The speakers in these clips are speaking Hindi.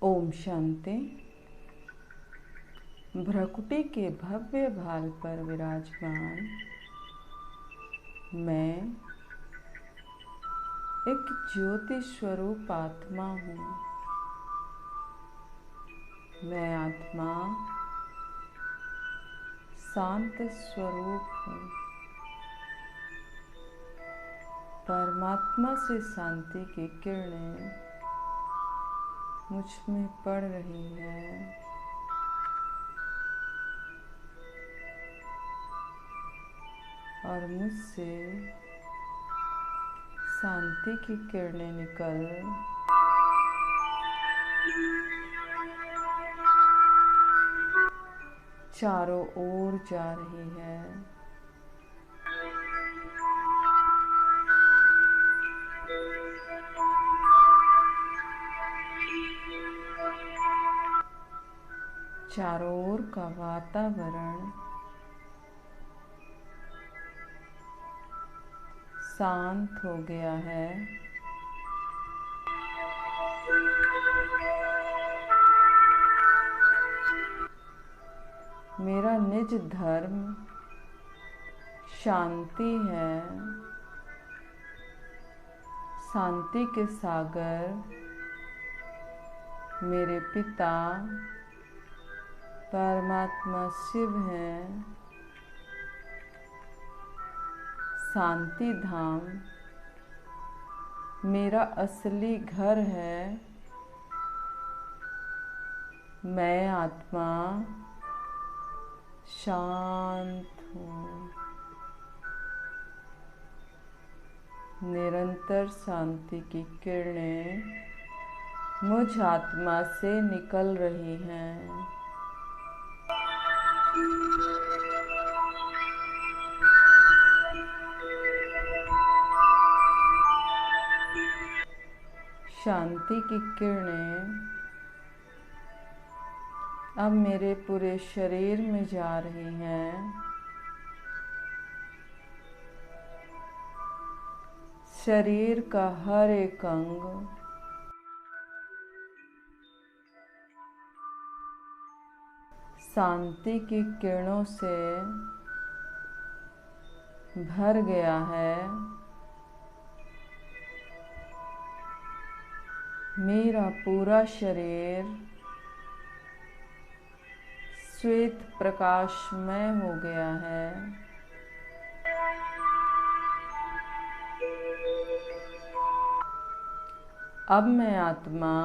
ओम शांति। भ्रकुटी के भव्य भाल पर विराजमान मैं एक ज्योति स्वरूप आत्मा हूँ। मैं आत्मा शांत स्वरूप हूँ। परमात्मा से शांति की किरणें मुझ में पड़ रही है। और मुझसे शांति की किरणें निकल चारों ओर जा रही है। चारों ओर का वातावरण शांत हो गया है। मेरा निज धर्म शांति है। शांति के सागर मेरे पिता परमात्मा शिव हैं। शांति धाम मेरा असली घर है। मैं आत्मा शांत हूँ। निरंतर शांति की किरणें मुझ आत्मा से निकल रही हैं। शांति की किरणें अब मेरे पूरे शरीर में जा रही हैं। शरीर का हर एक अंग शांति की किरणों से भर गया है। मेरा पूरा शरीर श्वेत प्रकाशमय हो गया है। अब मैं आत्मा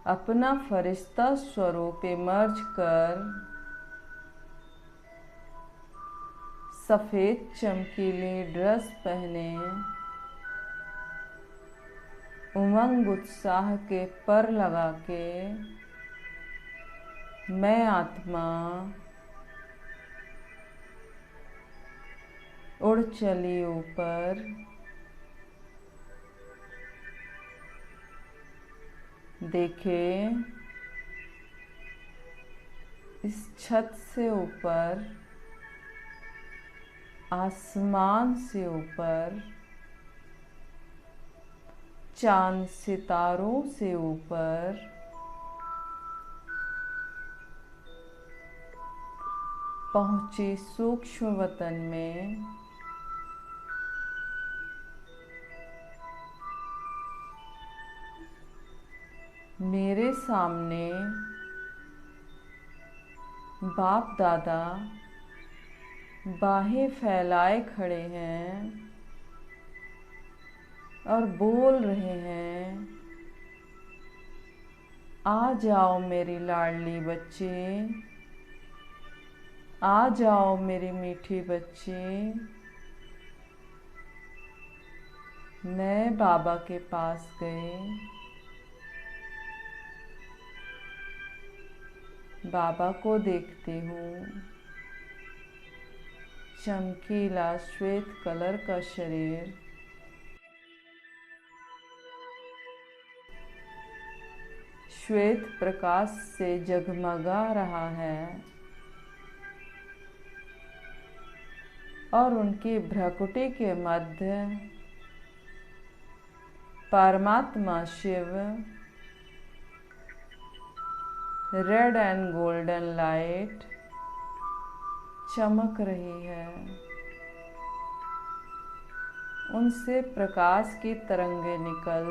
अपना फरिश्ता स्वरूप इमर्ज कर सफेद चमकीली ड्रेस पहने उमंग उत्साह के पर लगा के मैं आत्मा उड़ चली ऊपर। देखे इस छत से ऊपर, आसमान से ऊपर, चांद सितारों से ऊपर पहुंची सूक्ष्म वतन में मेरे सामने बाप दादा बाहें फैलाए खड़े हैं और बोल रहे हैं, आ जाओ मेरी लाडली बच्ची, आ जाओ मेरी मीठी बच्ची। मैं बाबा के पास गई। बाबा को देखती हूँ। चमकीला श्वेत कलर का शरीर, श्वेत प्रकाश से जगमगा रहा है और उनकी भ्रकुटी के मध्य परमात्मा Shiva red and golden light चमक रही है। उनसे प्रकाश की तरंगें निकल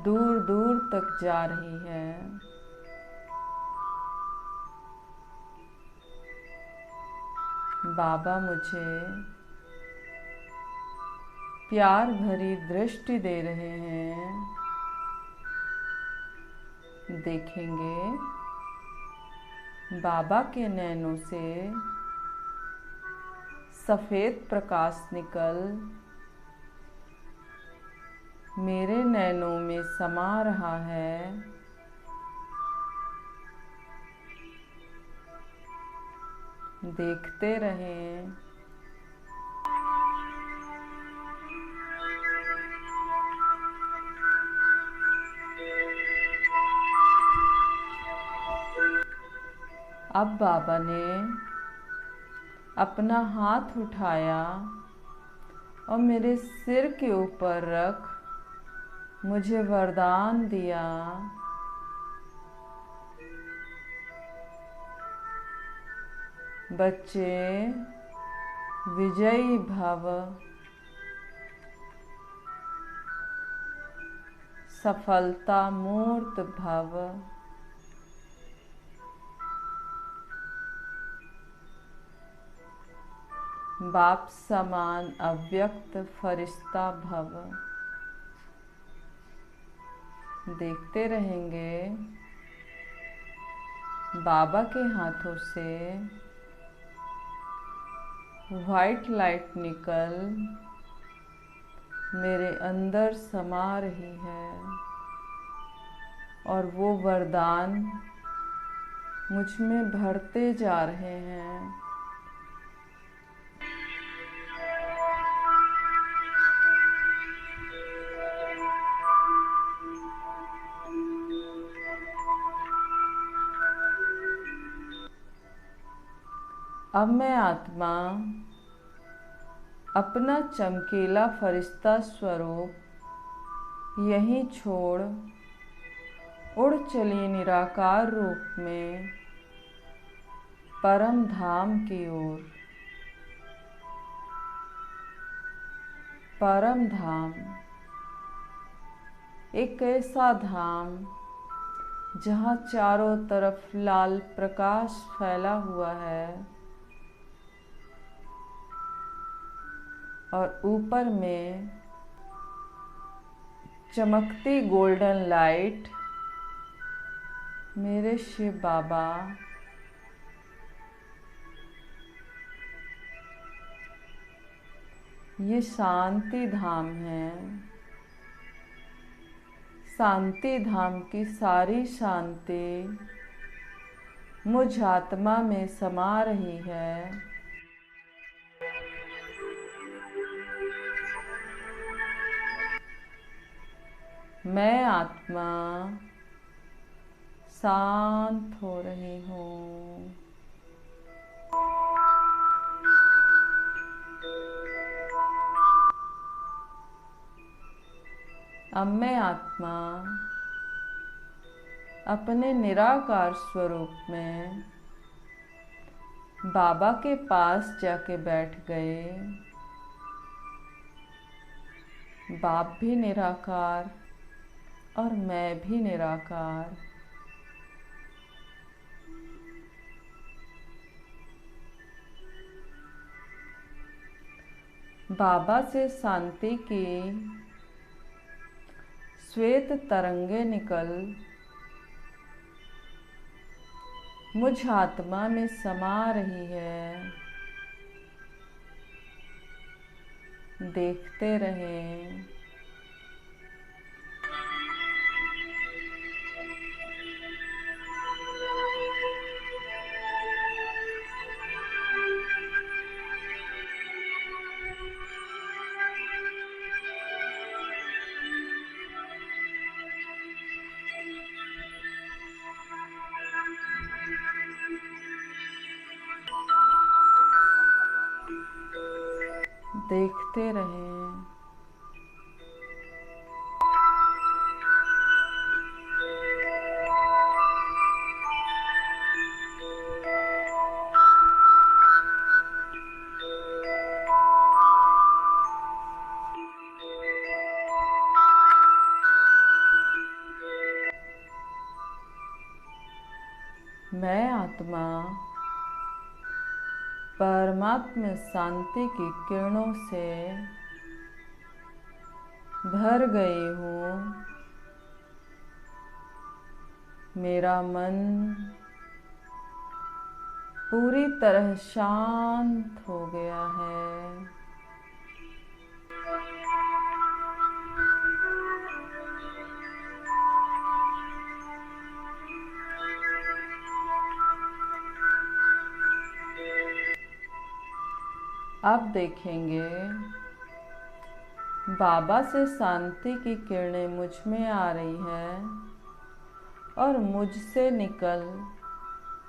दूर दूर तक जा रही है। बाबा मुझे प्यार भरी दृष्टि दे रहे हैं। देखेंगे बाबा के नैनों से सफ़ेद प्रकाश निकल मेरे नैनों में समा रहा है। देखते रहें। अब बाबा ने अपना हाथ उठाया और मेरे सिर के ऊपर रख मुझे वरदान दिया। बच्चे विजयी भव, सफलता मूर्त भव। बाप समान अव्यक्त फरिश्ता भव। देखते रहेंगे बाबा के हाथों से वाइट लाइट निकल मेरे अंदर समा रही है और वो वरदान मुझ में भरते जा रहे हैं। अब मैं आत्मा अपना चमकीला फरिश्ता स्वरूप यहीं छोड़ उड़ चली निराकार रूप में परम धाम की ओर। परम धाम एक ऐसा धाम जहाँ चारों तरफ लाल प्रकाश फैला हुआ है और ऊपर में चमकती गोल्डन लाइट मेरे शिव बाबा ये शांति धाम है। शांति धाम की सारी शांति मुझ आत्मा में समा रही है। मैं आत्मा शांत हो रही हूँ। अब मैं आत्मा अपने निराकार स्वरूप में बाबा के पास जाके बैठ गए। बाप भी निराकार और मैं भी निराकार। बाबा से शांति की श्वेत तरंगे निकल मुझ आत्मा में समा रही है। देखते रहें। देखते रहें। मैं आत्मा परमात्मा शांति की किरणों से भर गई हूँ। मेरा मन पूरी तरह शांत हो गया है। अब देखेंगे बाबा से शांति की किरणें मुझ में आ रही है और मुझसे निकल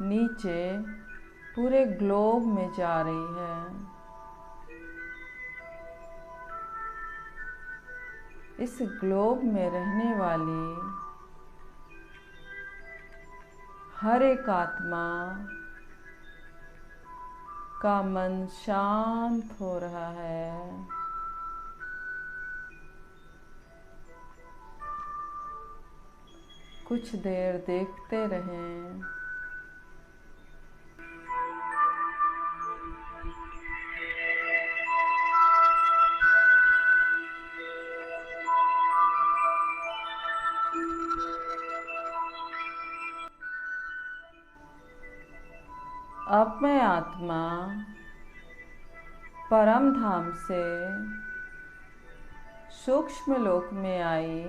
नीचे पूरे ग्लोब में जा रही है। इस ग्लोब में रहने वाली हर एक आत्मा का मन शांत हो रहा है। कुछ देर देखते रहें। अब मैं आत्मा परम धाम से सूक्ष्म लोक में आई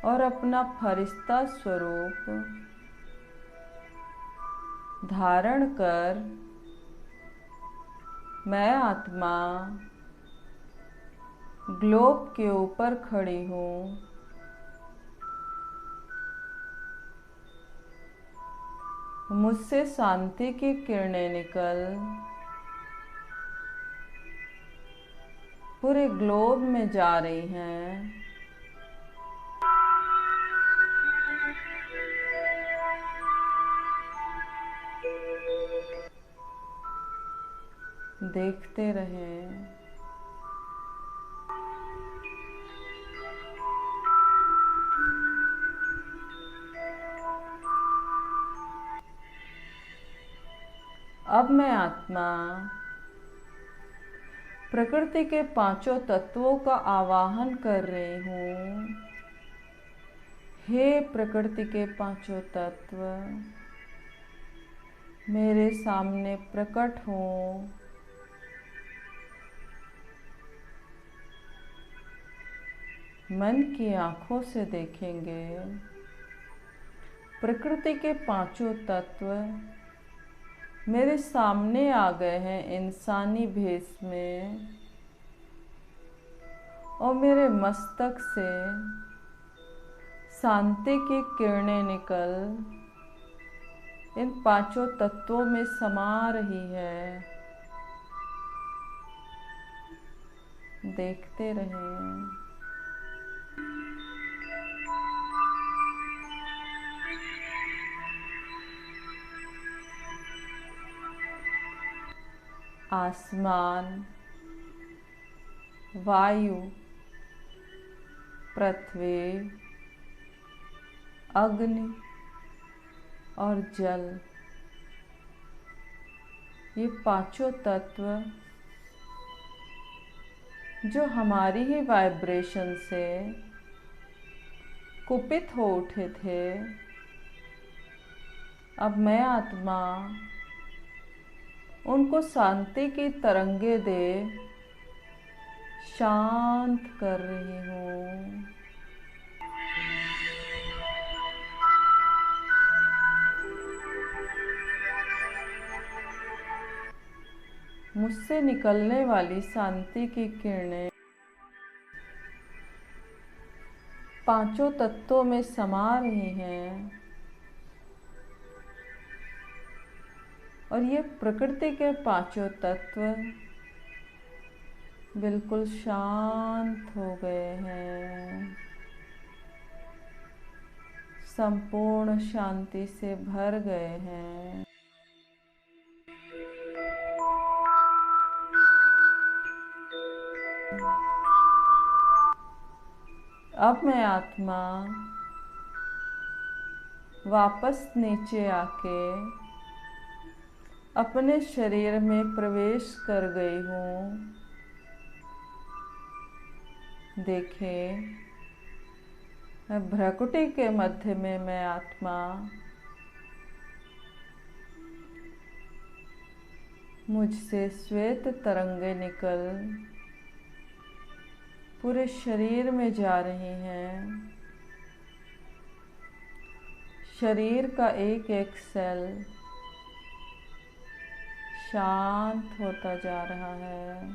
और अपना फरिश्ता स्वरूप धारण कर मैं आत्मा ग्लोब के ऊपर खड़ी हूँ। मुझसे शांति की किरणें निकल पूरे ग्लोब में जा रही हैं। देखते रहें। अब मैं आत्मा प्रकृति के पांचों तत्वों का आवाहन कर रही हूँ। हे प्रकृति के पांचों तत्व, मेरे सामने प्रकट हो। मन की आँखों से देखेंगे प्रकृति के पांचों तत्व मेरे सामने आ गए हैं इंसानी भेष में, और मेरे मस्तक से शांति की किरणें निकल इन पांचों तत्वों में समा रही है। देखते रहें। आसमान, वायु, पृथ्वी, अग्नि और जल, ये पांचों तत्व जो हमारी ही वाइब्रेशन से कुपित हो उठे थे, अब मैं आत्मा उनको शांति की तरंगे दे शांत कर रही हूँ। मुझसे निकलने वाली शांति की किरणें पांचों तत्वों में समा रही हैं, और ये प्रकृति के पांचों तत्व बिल्कुल शांत हो गए हैं, संपूर्ण शांति से भर गए हैं। अब मैं आत्मा वापस नीचे आके अपने शरीर में प्रवेश कर गई हूँ। देखें, भ्रकुटी के मध्य में मैं आत्मा मुझसे श्वेत तरंगे निकल पूरे शरीर में जा रही हैं। शरीर का एक एक सेल शांत होता जा रहा है।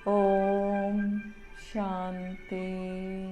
ओम शांति।